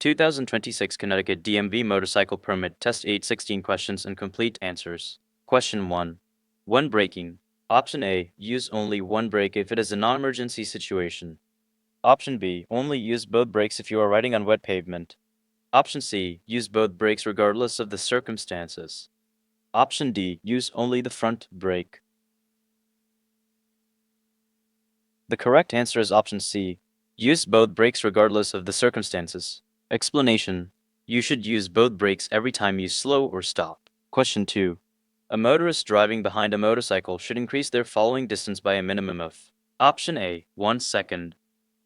2026 Connecticut DMV Motorcycle Permit Test 816 questions and complete answers. Question 1. When braking. Option A. Use only one brake if it is a non-emergency situation. Option B. Only use both brakes if you are riding on wet pavement. Option C. Use both brakes regardless of the circumstances. Option D. Use only the front brake. The correct answer is option C. Use both brakes regardless of the circumstances. Explanation. You should use both brakes every time you slow or stop. Question 2. A motorist driving behind a motorcycle should increase their following distance by a minimum of Option A. 1 second.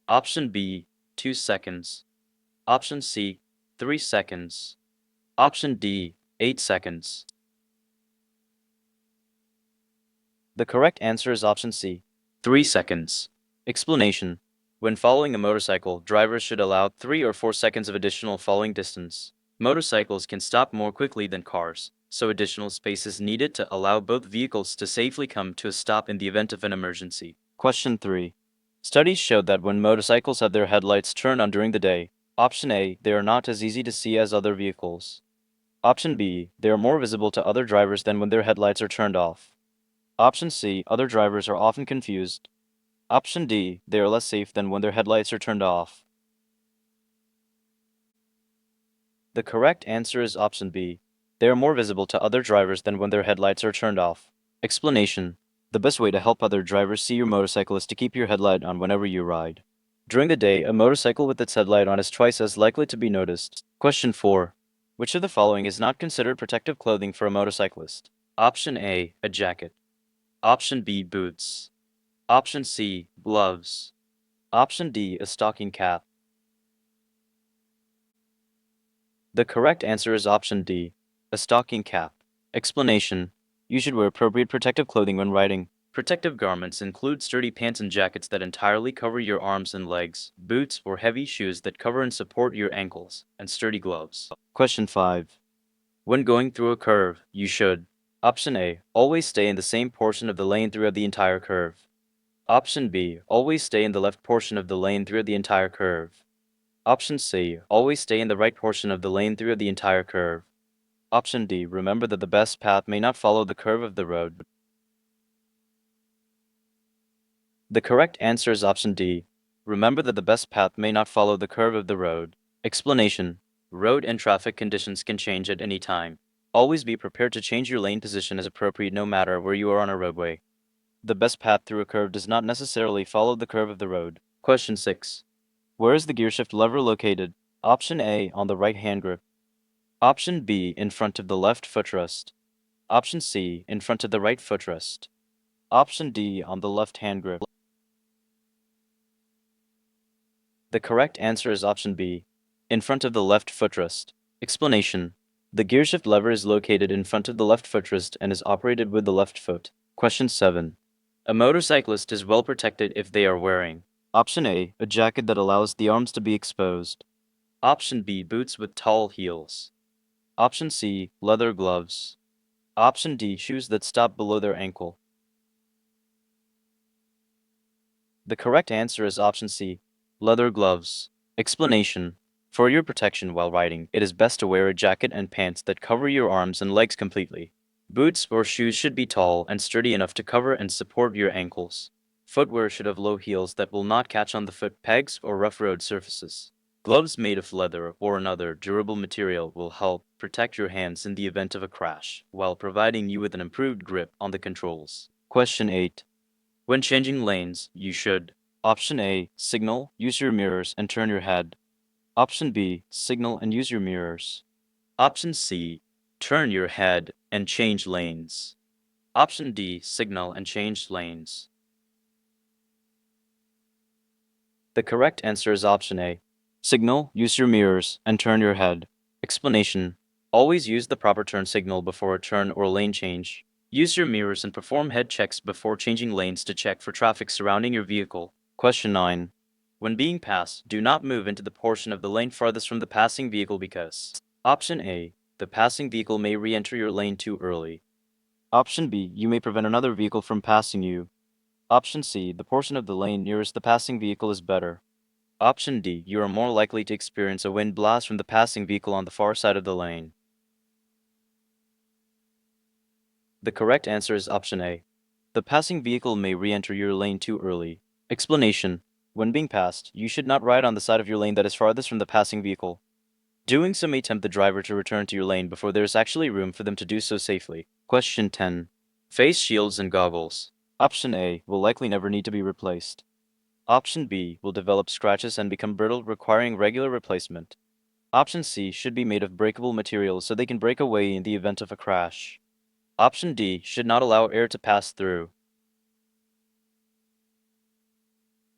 Option B. 2 seconds. Option C. 3 seconds. Option D. 8 seconds. The correct answer is option C. 3 seconds. Explanation. When following a motorcycle, drivers should allow 3 or 4 seconds of additional following distance. Motorcycles can stop more quickly than cars, so additional space is needed to allow both vehicles to safely come to a stop in the event of an emergency. Question 3. Studies showed that when motorcycles have their headlights turned on during the day, Option A, they are not as easy to see as other vehicles. Option B, they are more visible to other drivers than when their headlights are turned off. Option C, other drivers are often confused. Option D, they are less safe than when their headlights are turned off. The correct answer is option B. They are more visible to other drivers than when their headlights are turned off. Explanation. The best way to help other drivers see your motorcycle is to keep your headlight on whenever you ride. During the day, a motorcycle with its headlight on is twice as likely to be noticed. Question 4. Which of the following is not considered protective clothing for a motorcyclist? Option A, a jacket. Option B, boots. Option C, gloves. Option D, a stocking cap. The correct answer is option D, a stocking cap. Explanation. You should wear appropriate protective clothing when riding. Protective garments include sturdy pants and jackets that entirely cover your arms and legs, boots or heavy shoes that cover and support your ankles, and sturdy gloves. Question 5. When going through a curve, you should Option A, always stay in the same portion of the lane throughout the entire curve. Option B, always stay in the left portion of the lane throughout the entire curve. Option C, always stay in the right portion of the lane throughout the entire curve. Option D, remember that the best path may not follow the curve of the road. The correct answer is option D. Remember that the best path may not follow the curve of the road. Explanation. Road and traffic conditions can change at any time. Always be prepared to change your lane position as appropriate no matter where you are on a roadway. The best path through a curve does not necessarily follow the curve of the road. Question 6. Where is the gearshift lever located? Option A, on the right hand grip. Option B, in front of the left footrest. Option C, in front of the right footrest. Option D, on the left hand grip. The correct answer is option B, in front of the left footrest. Explanation. The gearshift lever is located in front of the left footrest and is operated with the left foot. Question 7. A motorcyclist is well protected if they are wearing Option A, a jacket that allows the arms to be exposed. Option B, boots with tall heels. Option C, leather gloves. Option D, shoes that stop below their ankle. The correct answer is option C, leather gloves. Explanation. For your protection while riding, it is best to wear a jacket and pants that cover your arms and legs completely. Boots or shoes should be tall and sturdy enough to cover and support your ankles. Footwear should have low heels that will not catch on the foot pegs or rough road surfaces. Gloves made of leather or another durable material will help protect your hands in the event of a crash, while providing you with an improved grip on the controls. Question 8. When changing lanes, you should Option A, signal, use your mirrors, and turn your head. Option B, signal and use your mirrors. Option C, turn your head and change lanes. Option D, signal and change lanes. The correct answer is option A. Signal, use your mirrors, and turn your head. Explanation. Always use the proper turn signal before a turn or lane change. Use your mirrors and perform head checks before changing lanes to check for traffic surrounding your vehicle. Question 9. When being passed, do not move into the portion of the lane farthest from the passing vehicle because Option A. The passing vehicle may re-enter your lane too early. Option B. You may prevent another vehicle from passing you. Option C. The portion of the lane nearest the passing vehicle is better. Option D. You are more likely to experience a wind blast from the passing vehicle on the far side of the lane. The correct answer is option A. The passing vehicle may re-enter your lane too early. Explanation. When being passed, you should not ride on the side of your lane that is farthest from the passing vehicle. Doing so may tempt the driver to return to your lane before there is actually room for them to do so safely. Question 10. Face shields and goggles. Option A will likely never need to be replaced. Option B will develop scratches and become brittle, requiring regular replacement. Option C should be made of breakable materials so they can break away in the event of a crash. Option D should not allow air to pass through.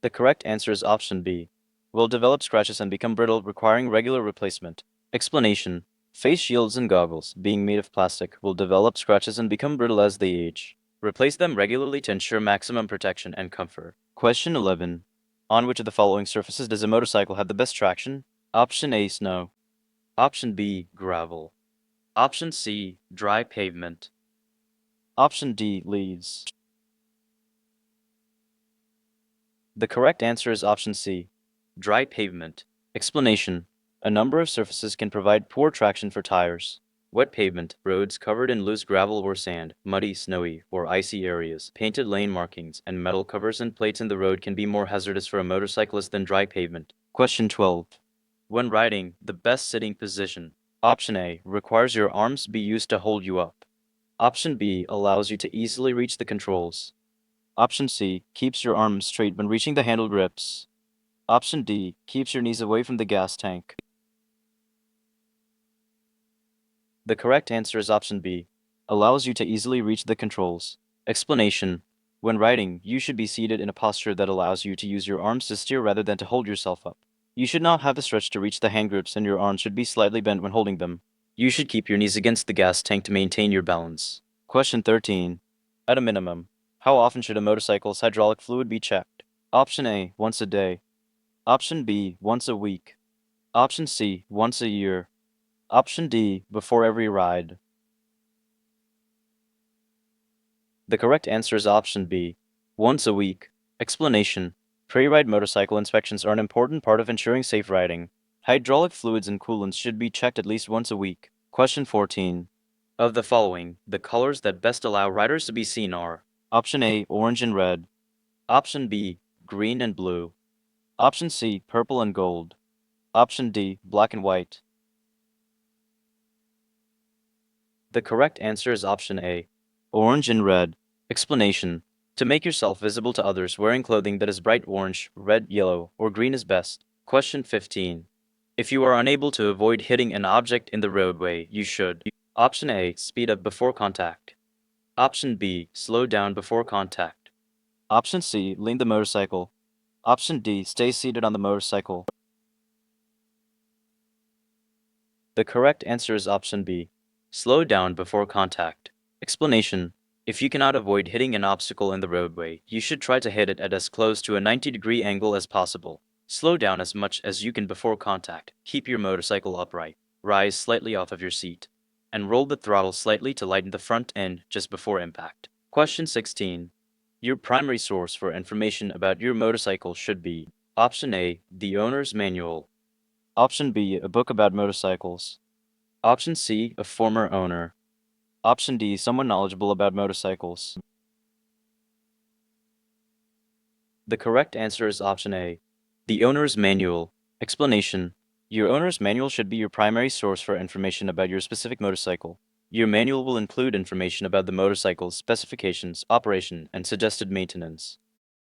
The correct answer is option B. Will develop scratches and become brittle, requiring regular replacement. Explanation. Face shields and goggles, being made of plastic, will develop scratches and become brittle as they age. Replace them regularly to ensure maximum protection and comfort. Question 11. On which of the following surfaces does a motorcycle have the best traction? Option A, snow. Option B, gravel. Option C, dry pavement. Option D, leaves. The correct answer is option C, dry pavement. Explanation. A number of surfaces can provide poor traction for tires. Wet pavement, roads covered in loose gravel or sand, muddy, snowy, or icy areas, painted lane markings, and metal covers and plates in the road can be more hazardous for a motorcyclist than dry pavement. Question 12. When riding, the best sitting position. Option A requires your arms be used to hold you up. Option B allows you to easily reach the controls. Option C keeps your arms straight when reaching the handle grips. Option D keeps your knees away from the gas tank. The correct answer is option B, allows you to easily reach the controls. Explanation. When riding, you should be seated in a posture that allows you to use your arms to steer rather than to hold yourself up. You should not have the stretch to reach the hand grips and your arms should be slightly bent when holding them. You should keep your knees against the gas tank to maintain your balance. Question 13. At a minimum, how often should a motorcycle's hydraulic fluid be checked? Option A, once a day. Option B, once a week. Option C, once a year. Option D, before every ride. The correct answer is option B, once a week. Explanation. Pre-ride motorcycle inspections are an important part of ensuring safe riding. Hydraulic fluids and coolants should be checked at least once a week. Question 14. Of the following, the colors that best allow riders to be seen are Option A, orange and red. Option B, green and blue. Option C, purple and gold. Option D, black and white. The correct answer is option A, orange and red. Explanation. To make yourself visible to others, wearing clothing that is bright orange, red, yellow, or green is best. Question 15. If you are unable to avoid hitting an object in the roadway, you should. Option A, speed up before contact. Option B, slow down before contact. Option C, lean the motorcycle. Option D, stay seated on the motorcycle. The correct answer is option B, slow down before contact. Explanation. If you cannot avoid hitting an obstacle in the roadway, you should try to hit it at as close to a 90-degree angle as possible. Slow down as much as you can before contact. Keep your motorcycle upright. Rise slightly off of your seat. And roll the throttle slightly to lighten the front end just before impact. Question 16. Your primary source for information about your motorcycle should be Option A, the owner's manual. Option B, a book about motorcycles. Option C, a former owner. Option D, someone knowledgeable about motorcycles. The correct answer is option A, the owner's manual. Explanation. Your owner's manual should be your primary source for information about your specific motorcycle. Your manual will include information about the motorcycle's specifications, operation, and suggested maintenance.